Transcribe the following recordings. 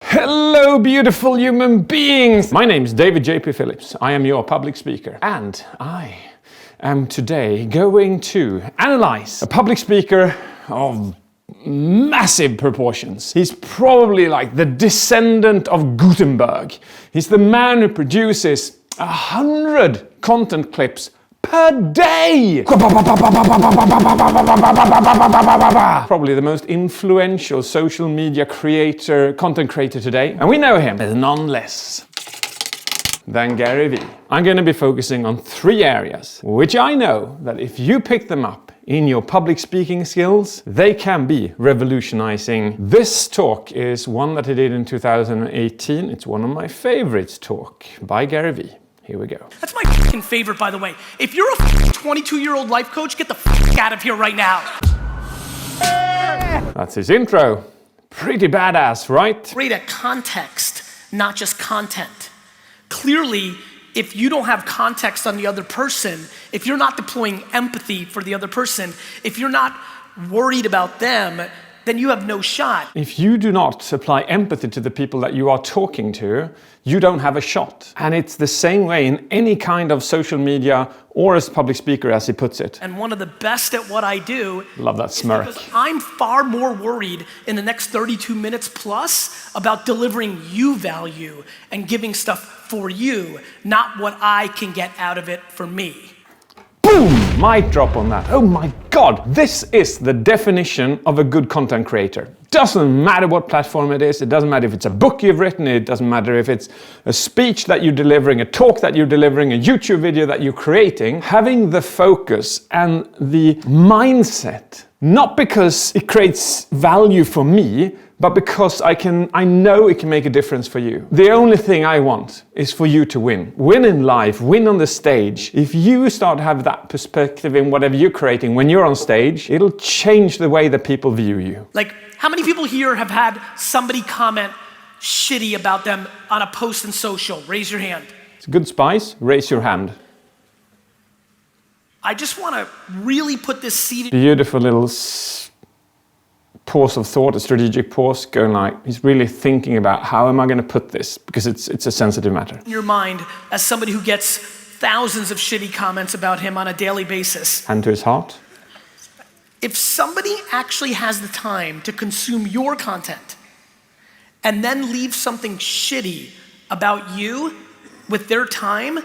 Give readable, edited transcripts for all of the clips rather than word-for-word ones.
Hello, beautiful human beings! My name is David J.P. Phillips. I am your public speaker. And I am today going to analyze a public speaker of massive proportions. He's probably like the descendant of Gutenberg. He's the man who produces 100 content clips per day! Probably the most influential social media content creator today. And we know him as none less than Gary Vee. I'm going to be focusing on 3 areas, which I know that if you pick them up in your public speaking skills, they can be revolutionizing. This talk is one that I did in 2018. It's one of my favorites talk by Gary Vee. Here we go. That's my fucking favorite, by the way. If you're a 22-year-old life coach, get the fuck out of here right now. That's his intro. Pretty badass, right? Create a context, not just content. Clearly, if you don't have context on the other person, if you're not deploying empathy for the other person, if you're not worried about them, then you have no shot. If you do not apply empathy to the people that you are talking to, you don't have a shot. And it's the same way in any kind of social media or as a public speaker, as he puts it. And one of the best at what I do, love that smirk, because I'm far more worried in the next 32 minutes plus about delivering you value and giving stuff for you, not what I can get out of it for me. Boom! Mic drop on that. Oh my God, this is the definition of a good content creator. Doesn't matter what platform it is, it doesn't matter if it's a book you've written, it doesn't matter if it's a speech that you're delivering, a talk that you're delivering, a YouTube video that you're creating, having the focus and the mindset, not because it creates value for me, but because I know it can make a difference for you. The only thing I want is for you to win. Win in life, win on the stage. If you start to have that perspective in whatever you're creating when you're on stage, it'll change the way that people view you. Like, how many people here have had somebody comment shitty about them on a post in social? Raise your hand. It's good spice, raise your hand. I just want to really put this seed. Beautiful little pause of thought, a strategic pause, going like, he's really thinking about how am I going to put this, because it's a sensitive matter. In your mind, as somebody who gets thousands of shitty comments about him on a daily basis. Hand to his heart. If somebody actually has the time to consume your content and then leave something shitty about you with their time,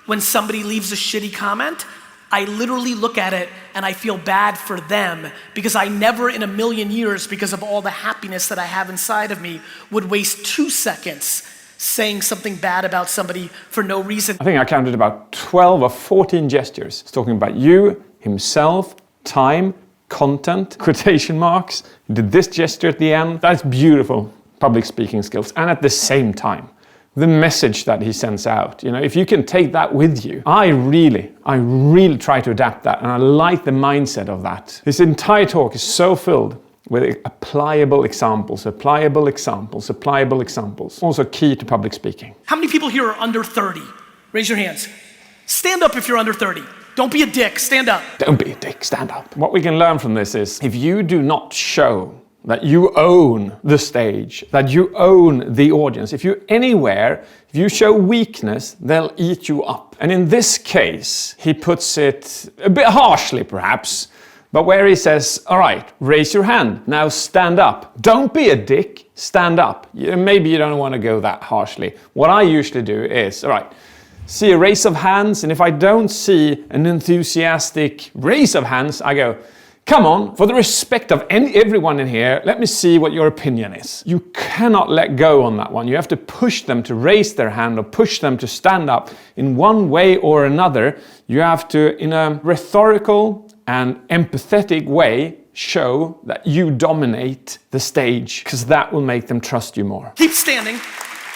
when somebody leaves a shitty comment, I literally look at it and I feel bad for them, because I never in a million years, because of all the happiness that I have inside of me, would waste 2 seconds saying something bad about somebody for no reason. I think I counted about 12 or 14 gestures. It's talking about you, himself, time, content, quotation marks. He did this gesture at the end. That's beautiful public speaking skills. And at the same time, the message that he sends out, if you can take that with you, I really try to adapt that, and I like the mindset of that. This entire talk is so filled with applicable examples. Also key to public speaking. How many people here are under 30? Raise your hands. Stand up if you're under 30. Don't be a dick, stand up. Don't be a dick, stand up. What we can learn from this is, if you do not show that you own the stage, that you own the audience. If you show weakness, they'll eat you up. And in this case, he puts it a bit harshly perhaps, but where he says, all right, raise your hand, now stand up. Don't be a dick, stand up. Maybe you don't want to go that harshly. What I usually do is, all right, see a raise of hands, and if I don't see an enthusiastic raise of hands, I go, come on, for the respect of everyone in here, let me see what your opinion is. You cannot let go on that one. You have to push them to raise their hand or push them to stand up in one way or another. You have to, in a rhetorical and empathetic way, show that you dominate the stage, because that will make them trust you more. Keep standing.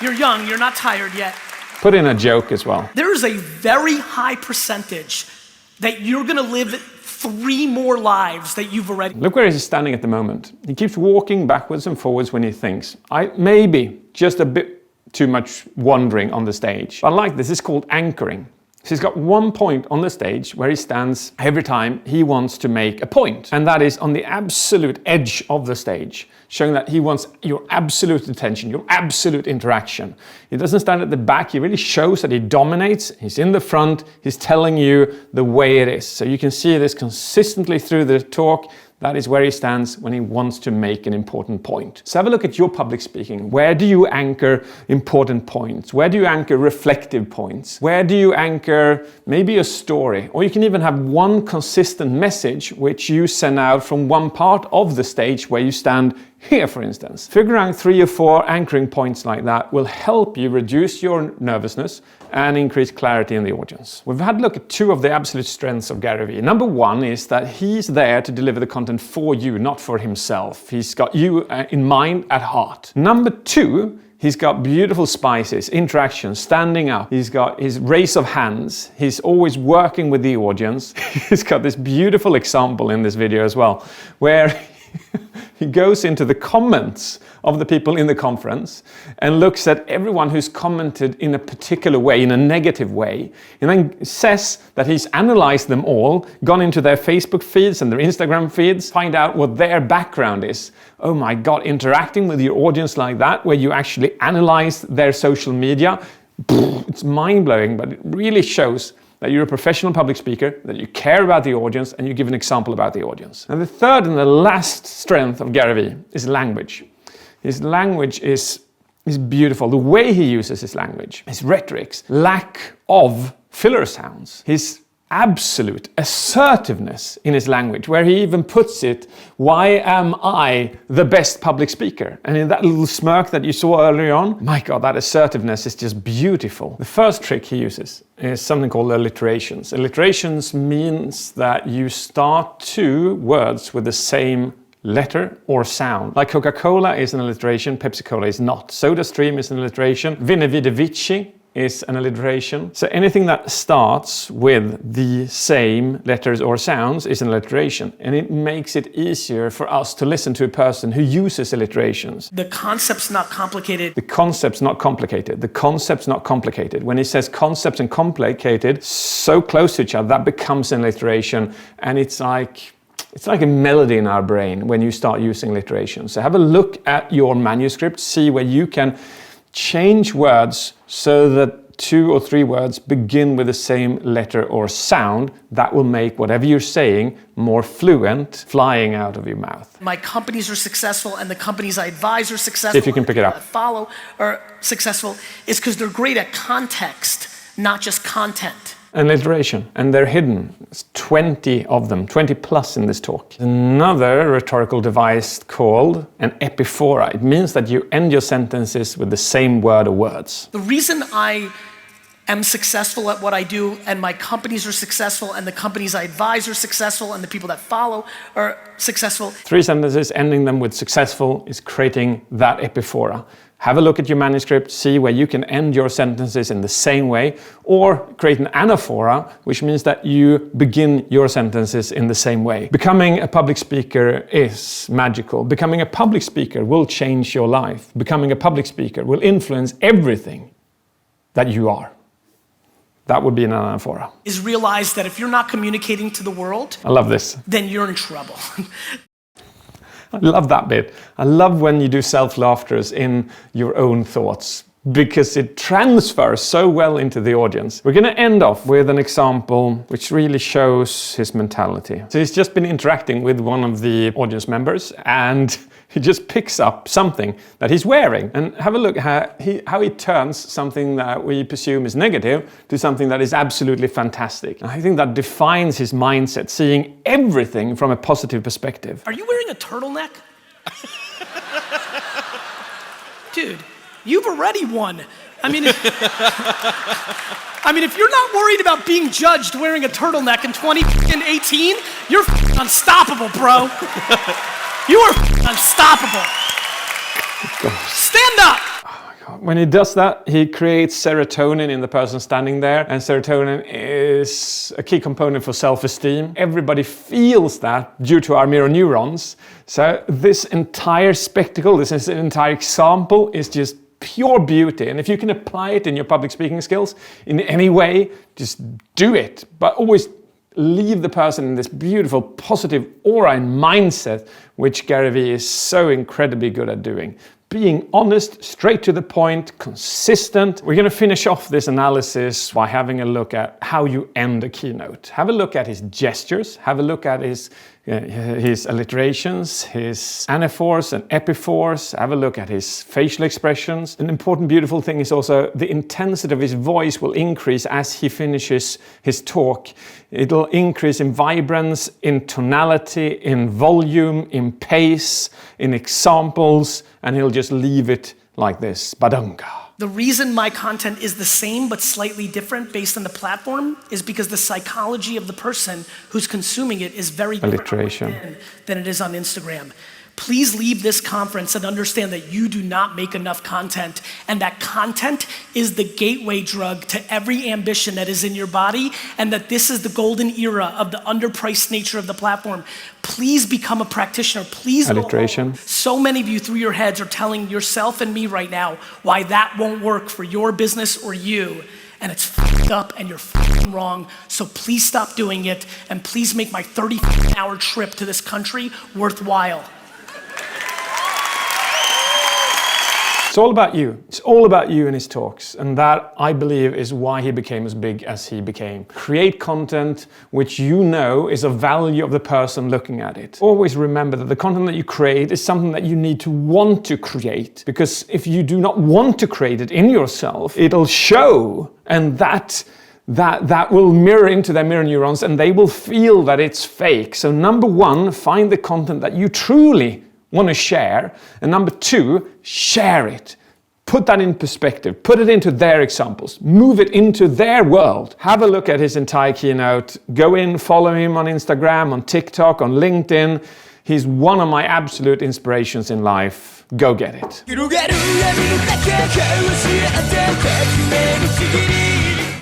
You're young, you're not tired yet. Put in a joke as well. There is a very high percentage that you're going to live 3 more lives that you've already. Look where he's standing at the moment. He keeps walking backwards and forwards when he thinks. Maybe just a bit too much wandering on the stage. I like this. It's called anchoring. So he's got one point on the stage where he stands every time he wants to make a point. And that is on the absolute edge of the stage, showing that he wants your absolute attention, your absolute interaction. He doesn't stand at the back, he really shows that he dominates, he's in the front, he's telling you the way it is. So you can see this consistently through the talk. That is where he stands when he wants to make an important point. So have a look at your public speaking. Where do you anchor important points? Where do you anchor reflective points? Where do you anchor maybe a story? Or you can even have one consistent message which you send out from one part of the stage where you stand here, for instance. Figuring out 3 or 4 anchoring points like that will help you reduce your nervousness and increase clarity in the audience. We've had a look at 2 of the absolute strengths of Gary Vee. Number 1 is that he's there to deliver the content for you, not for himself. He's got you in mind at heart. Number 2, he's got beautiful spices, interactions, standing up. He's got his raise of hands. He's always working with the audience. He's got this beautiful example in this video as well, where he goes into the comments of the people in the conference and looks at everyone who's commented in a particular way, in a negative way, and then says that he's analyzed them all, gone into their Facebook feeds and their Instagram feeds, find out what their background is. Oh my God, interacting with your audience like that, where you actually analyze their social media, it's mind-blowing, but it really shows that you're a professional public speaker, that you care about the audience, and you give an example about the audience. And the third and the last strength of Gary Vee is language. His language is beautiful. The way he uses his language, his rhetorics, lack of filler sounds, his absolute assertiveness in his language, where he even puts it, why am I the best public speaker? And in that little smirk that you saw earlier on, my God, that assertiveness is just beautiful. The first trick he uses is something called alliterations. Alliterations means that you start 2 words with the same letter or sound. Like Coca-Cola is an alliteration, Pepsi-Cola is not. SodaStream is an alliteration. Vinnevidevici is an alliteration. So anything that starts with the same letters or sounds is an alliteration. And it makes it easier for us to listen to a person who uses alliterations. The concept's not complicated. The concept's not complicated. The concept's not complicated. When he says concepts and complicated, so close to each other, that becomes an alliteration. And it's like a melody in our brain when you start using alliteration. So have a look at your manuscript, see where you can change words so that 2 or 3 words begin with the same letter or sound. That will make whatever you're saying more fluent, flying out of your mouth. My companies are successful and the companies I advise are successful. See if you can pick it up. Follow are successful is because they're great at context, not just content. An alliteration, and they're hidden. There's 20 of them, 20 plus in this talk. Another rhetorical device called an epiphora. It means that you end your sentences with the same word or words. The reason I am successful at what I do and my companies are successful and the companies I advise are successful and the people that follow are successful. 3 sentences, ending them with successful, is creating that epiphora. Have a look at your manuscript, see where you can end your sentences in the same way, or create an anaphora, which means that you begin your sentences in the same way. Becoming a public speaker is magical. Becoming a public speaker will change your life. Becoming a public speaker will influence everything that you are. That would be an anaphora. Is realize that if you're not communicating to the world, I love this. Then you're in trouble. I love that bit. I love when you do self-laughters in your own thoughts, because it transfers so well into the audience. We're going to end off with an example which really shows his mentality. So he's just been interacting with one of the audience members and he just picks up something that he's wearing. And have a look how he turns something that we presume is negative to something that is absolutely fantastic. And I think that defines his mindset, seeing everything from a positive perspective. Are you wearing a turtleneck? Dude. You've already won. I mean, if you're not worried about being judged wearing a turtleneck in 2018, you're unstoppable, bro. You are unstoppable. Stand up. When he does that, he creates serotonin in the person standing there, and serotonin is a key component for self-esteem. Everybody feels that due to our mirror neurons. So this entire spectacle, this entire example is just pure beauty. And if you can apply it in your public speaking skills in any way, just do it. But always leave the person in this beautiful, positive aura and mindset, which Gary Vee is so incredibly good at doing. Being honest, straight to the point, consistent. We're going to finish off this analysis by having a look at how you end a keynote. Have a look at his gestures, have a look at his alliterations, his anaphoras and epiphoras, have a look at his facial expressions. An important, beautiful thing is also the intensity of his voice will increase as he finishes his talk. It'll increase in vibrance, in tonality, in volume, in pace, in examples, and he'll just leave it like this. Badunga. The reason my content is the same but slightly different based on the platform is because the psychology of the person who's consuming it is very different than it is on Instagram. Please leave this conference and understand that you do not make enough content, and that content is the gateway drug to every ambition that is in your body, and that this is the golden era of the underpriced nature of the platform. Please become a practitioner. Please go home. So many of you through your heads are telling yourself and me right now why that won't work for your business or you. And it's f***ed up and you're f***ing wrong. So please stop doing it, and please make my 30-hour trip to this country worthwhile. It's all about you. It's all about you in his talks. And that, I believe, is why he became as big as he became. Create content which you know is of value of the person looking at it. Always remember that the content that you create is something that you need to want to create. Because if you do not want to create it in yourself, it'll show, and that will mirror into their mirror neurons, and they will feel that it's fake. So number one, find the content that you truly want to share, and number two, share it. Put that in perspective, put it into their examples, move it into their world. Have a look at his entire keynote. Go in, follow him on Instagram, on TikTok, on LinkedIn. He's one of my absolute inspirations in life. Go get it.